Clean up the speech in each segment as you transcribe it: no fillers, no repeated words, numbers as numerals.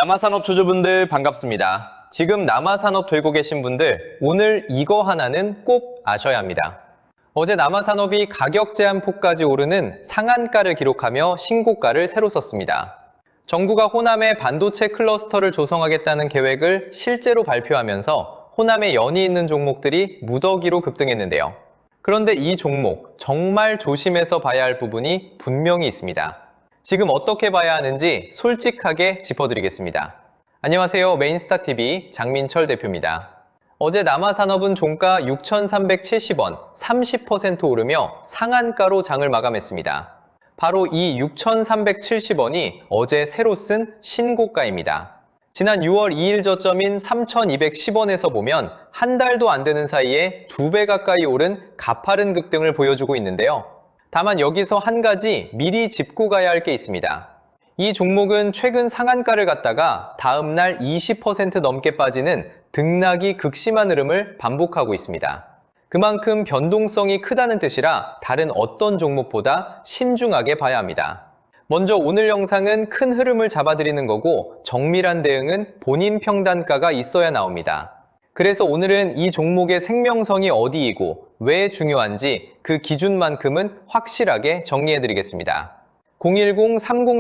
남아산업 주주분들 반갑습니다. 지금 남아산업 들고 계신 분들 오늘 이거 하나는 꼭 아셔야 합니다. 어제 남아산업이 가격 제한 폭까지 오르는 상한가를 기록하며 신고가를 새로 썼습니다. 정부가 호남에 반도체 클러스터를 조성하겠다는 계획을 실제로 발표하면서 호남에 연이 있는 종목들이 무더기로 급등했는데요. 그런데 이 종목 정말 조심해서 봐야 할 부분이 분명히 있습니다. 지금 어떻게 봐야 하는지 솔직하게 짚어드리겠습니다. 안녕하세요. 메인스타TV 장민철 대표입니다. 어제 남아산업은 종가 6,370원 30% 오르며 상한가로 장을 마감했습니다. 바로 이 6,370원이 어제 새로 쓴 신고가입니다. 지난 6월 2일 저점인 3,210원에서 보면 한 달도 안 되는 사이에 2배 가까이 오른 가파른 급등을 보여주고 있는데요. 다만 여기서 한 가지 미리 짚고 가야 할 게 있습니다. 이 종목은 최근 상한가를 갔다가 다음날 20% 넘게 빠지는 등락이 극심한 흐름을 반복하고 있습니다. 그만큼 변동성이 크다는 뜻이라 다른 어떤 종목보다 신중하게 봐야 합니다. 먼저 오늘 영상은 큰 흐름을 잡아드리는 거고 정밀한 대응은 본인 평단가가 있어야 나옵니다. 그래서 오늘은 이 종목의 생명성이 어디이고 왜 중요한지 그 기준만큼은 확실하게 정리해드리겠습니다.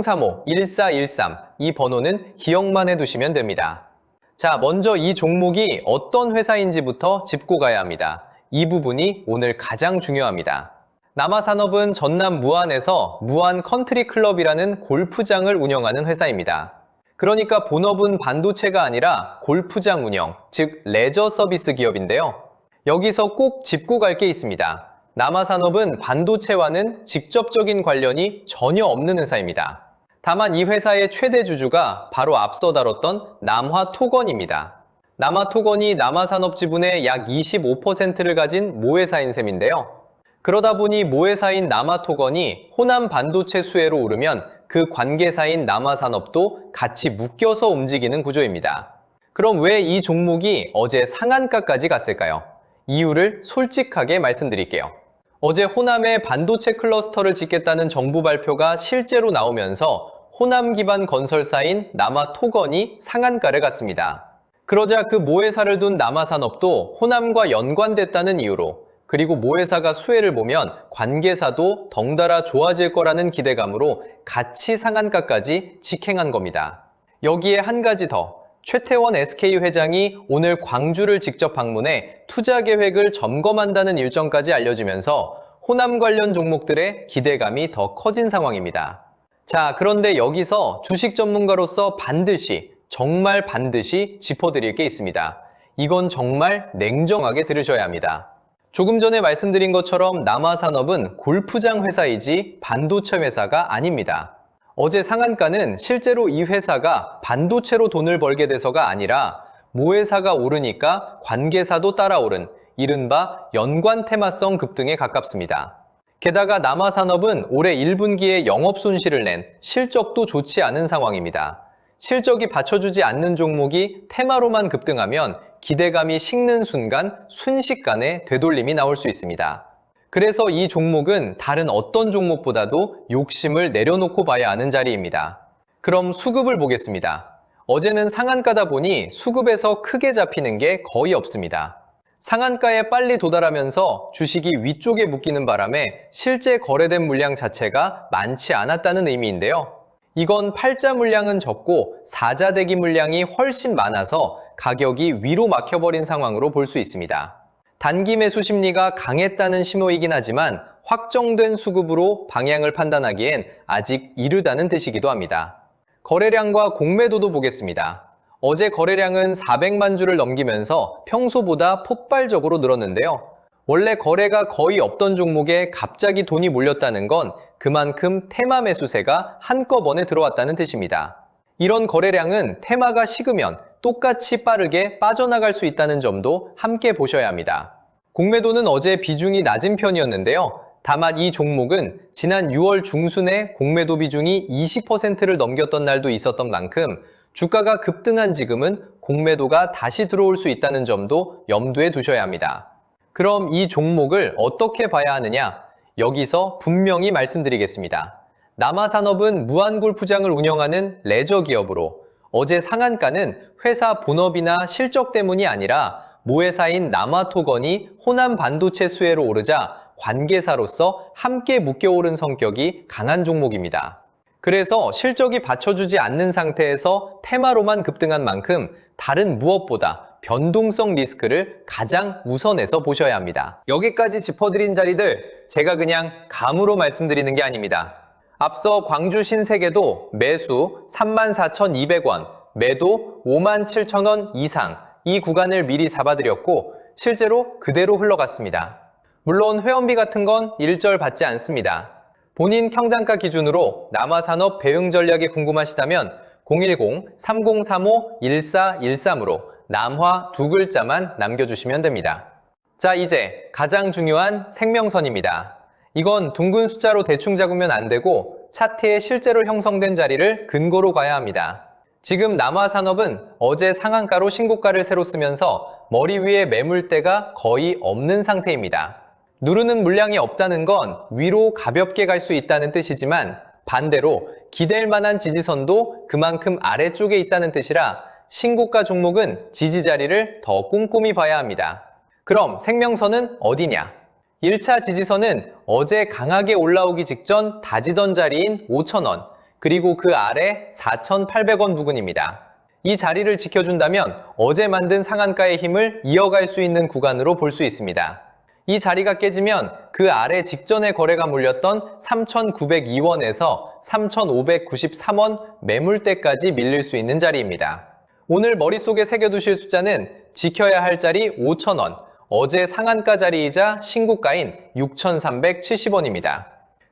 010-3035-1413 이 번호는 기억만 해두시면 됩니다. 자, 먼저 이 종목이 어떤 회사인지부터 짚고 가야 합니다. 이 부분이 오늘 가장 중요합니다. 남아산업은 전남 무안에서 무안 컨트리클럽이라는 골프장을 운영하는 회사입니다. 그러니까 본업은 반도체가 아니라 골프장 운영, 즉 레저 서비스 기업인데요. 여기서 꼭 짚고 갈 게 있습니다. 남아산업은 반도체와는 직접적인 관련이 전혀 없는 회사입니다. 다만 이 회사의 최대 주주가 바로 앞서 다뤘던 남화토건입니다. 남화토건이 남아산업 지분의 약 25%를 가진 모회사인 셈인데요. 그러다 보니 모회사인 남화토건이 호남 반도체 수혜로 오르면 그 관계사인 남아산업도 같이 묶여서 움직이는 구조입니다. 그럼 왜 이 종목이 어제 상한가까지 갔을까요? 이유를 솔직하게 말씀드릴게요. 어제 호남에 반도체 클러스터를 짓겠다는 정부 발표가 실제로 나오면서 호남 기반 건설사인 남아토건이 상한가를 갔습니다. 그러자 그 모회사를 둔 남아산업도 호남과 연관됐다는 이유로 그리고 모회사가 수혜를 보면 관계사도 덩달아 좋아질 거라는 기대감으로 같이 상한가까지 직행한 겁니다. 여기에 한 가지 더, 최태원 SK 회장이 오늘 광주를 직접 방문해 투자 계획을 점검한다는 일정까지 알려지면서 호남 관련 종목들의 기대감이 더 커진 상황입니다. 자, 그런데 여기서 주식 전문가로서 반드시, 정말 반드시 짚어드릴 게 있습니다. 이건 정말 냉정하게 들으셔야 합니다. 조금 전에 말씀드린 것처럼 남아산업은 골프장 회사이지 반도체 회사가 아닙니다. 어제 상한가는 실제로 이 회사가 반도체로 돈을 벌게 돼서가 아니라 모회사가 오르니까 관계사도 따라오른 이른바 연관 테마성 급등에 가깝습니다. 게다가 남아산업은 올해 1분기에 영업 손실을 낸 실적도 좋지 않은 상황입니다. 실적이 받쳐주지 않는 종목이 테마로만 급등하면 기대감이 식는 순간 순식간에 되돌림이 나올 수 있습니다. 그래서 이 종목은 다른 어떤 종목보다도 욕심을 내려놓고 봐야 하는 자리입니다. 그럼 수급을 보겠습니다. 어제는 상한가다 보니 수급에서 크게 잡히는 게 거의 없습니다. 상한가에 빨리 도달하면서 주식이 위쪽에 묶이는 바람에 실제 거래된 물량 자체가 많지 않았다는 의미인데요. 이건 팔자 물량은 적고 사자 대기 물량이 훨씬 많아서 가격이 위로 막혀버린 상황으로 볼 수 있습니다. 단기 매수 심리가 강했다는 신호이긴 하지만 확정된 수급으로 방향을 판단하기엔 아직 이르다는 뜻이기도 합니다. 거래량과 공매도도 보겠습니다. 어제 거래량은 400만 주를 넘기면서 평소보다 폭발적으로 늘었는데요. 원래 거래가 거의 없던 종목에 갑자기 돈이 몰렸다는 건 그만큼 테마 매수세가 한꺼번에 들어왔다는 뜻입니다. 이런 거래량은 테마가 식으면 똑같이 빠르게 빠져나갈 수 있다는 점도 함께 보셔야 합니다. 공매도는 어제 비중이 낮은 편이었는데요. 다만 이 종목은 지난 6월 중순에 공매도 비중이 20%를 넘겼던 날도 있었던 만큼 주가가 급등한 지금은 공매도가 다시 들어올 수 있다는 점도 염두에 두셔야 합니다. 그럼 이 종목을 어떻게 봐야 하느냐? 여기서 분명히 말씀드리겠습니다. 남아산업은 무안골프장을 운영하는 레저 기업으로 어제 상한가는 회사 본업이나 실적 때문이 아니라 모회사인 남아토건이 호남 반도체 수혜로 오르자 관계사로서 함께 묶여오른 성격이 강한 종목입니다. 그래서 실적이 받쳐주지 않는 상태에서 테마로만 급등한 만큼 다른 무엇보다 변동성 리스크를 가장 우선해서 보셔야 합니다. 여기까지 짚어드린 자리들 제가 그냥 감으로 말씀드리는 게 아닙니다. 앞서 광주 신세계도 매수 34,200원, 매도 57,000원 이상 이 구간을 미리 잡아드렸고 실제로 그대로 흘러갔습니다. 물론 회원비 같은 건 일절 받지 않습니다. 본인 평단가 기준으로 남아산업 배응 전략이 궁금하시다면 010-3035-1413으로 남화 두 글자만 남겨주시면 됩니다. 자, 이제 가장 중요한 생명선입니다. 이건 둥근 숫자로 대충 잡으면 안 되고 차트에 실제로 형성된 자리를 근거로 가야 합니다. 지금 남아산업은 어제 상한가로 신고가를 새로 쓰면서 머리 위에 매물대가 거의 없는 상태입니다. 누르는 물량이 없다는 건 위로 가볍게 갈 수 있다는 뜻이지만 반대로 기댈 만한 지지선도 그만큼 아래쪽에 있다는 뜻이라 신고가 종목은 지지 자리를 더 꼼꼼히 봐야 합니다. 그럼 생명선은 어디냐? 1차 지지선은 어제 강하게 올라오기 직전 다지던 자리인 5,000원, 그리고 그 아래 4,800원 부근입니다. 이 자리를 지켜준다면 어제 만든 상한가의 힘을 이어갈 수 있는 구간으로 볼 수 있습니다. 이 자리가 깨지면 그 아래 직전에 거래가 몰렸던 3,902원에서 3,593원 매물대까지 밀릴 수 있는 자리입니다. 오늘 머릿속에 새겨두실 숫자는 지켜야 할 자리 5,000원, 어제 상한가 자리이자 신고가인 6,370원입니다.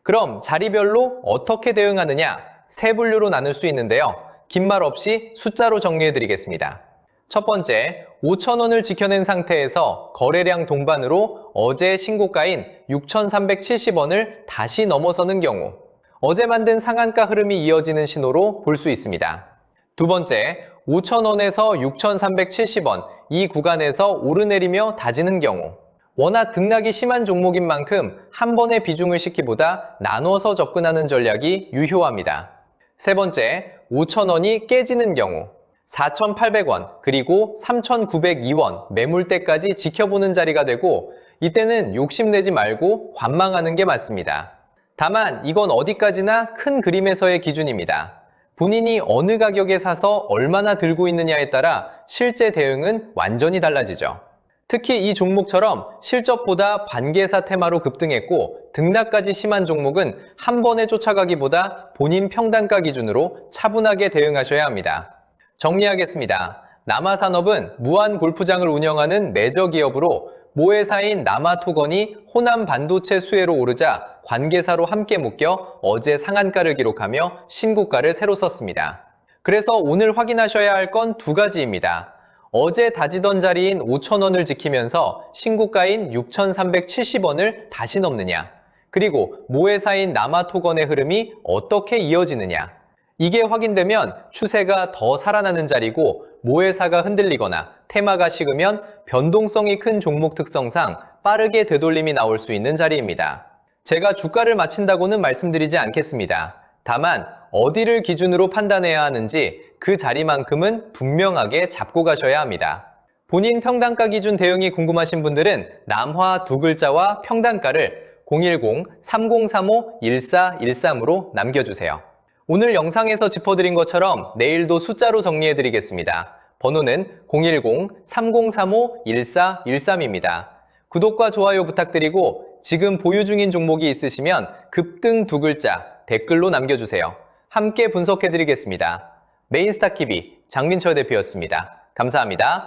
그럼 자리별로 어떻게 대응하느냐? 세 분류로 나눌 수 있는데요. 긴 말 없이 숫자로 정리해드리겠습니다. 첫 번째, 5,000원을 지켜낸 상태에서 거래량 동반으로 어제 신고가인 6,370원을 다시 넘어서는 경우 어제 만든 상한가 흐름이 이어지는 신호로 볼 수 있습니다. 두 번째, 5,000원에서 6,370원 이 구간에서 오르내리며 다지는 경우 워낙 등락이 심한 종목인 만큼 한 번에 비중을 싣기보다 나눠서 접근하는 전략이 유효합니다. 세 번째, 5,000원이 깨지는 경우 4,800원 그리고 3,902원 매물대까지 지켜보는 자리가 되고 이때는 욕심내지 말고 관망하는 게 맞습니다. 다만 이건 어디까지나 큰 그림에서의 기준입니다. 본인이 어느 가격에 사서 얼마나 들고 있느냐에 따라 실제 대응은 완전히 달라지죠. 특히 이 종목처럼 실적보다 관계사 테마로 급등했고 등락까지 심한 종목은 한 번에 쫓아가기보다 본인 평단가 기준으로 차분하게 대응하셔야 합니다. 정리하겠습니다. 남아산업은 무한 골프장을 운영하는 메저 기업으로 모회사인 남아토건이 호남 반도체 수혜로 오르자 관계사로 함께 묶여 어제 상한가를 기록하며 신고가를 새로 썼습니다. 그래서 오늘 확인하셔야 할 건 두 가지입니다. 어제 다지던 자리인 5,000원을 지키면서 신고가인 6,370원을 다시 넘느냐, 그리고 모회사인 남아토건의 흐름이 어떻게 이어지느냐. 이게 확인되면 추세가 더 살아나는 자리고 모회사가 흔들리거나 테마가 식으면 변동성이 큰 종목 특성상 빠르게 되돌림이 나올 수 있는 자리입니다. 제가 주가를 맞힌다고는 말씀드리지 않겠습니다. 다만 어디를 기준으로 판단해야 하는지 그 자리만큼은 분명하게 잡고 가셔야 합니다. 본인 평단가 기준 대응이 궁금하신 분들은 남화 두 글자와 평단가를 010-3035-1413으로 남겨주세요. 오늘 영상에서 짚어드린 것처럼 내일도 숫자로 정리해드리겠습니다. 번호는 010-3035-1413입니다. 구독과 좋아요 부탁드리고 지금 보유 중인 종목이 있으시면 급등 두 글자 댓글로 남겨주세요. 함께 분석해드리겠습니다. 메인스타키비 장민철 대표였습니다. 감사합니다.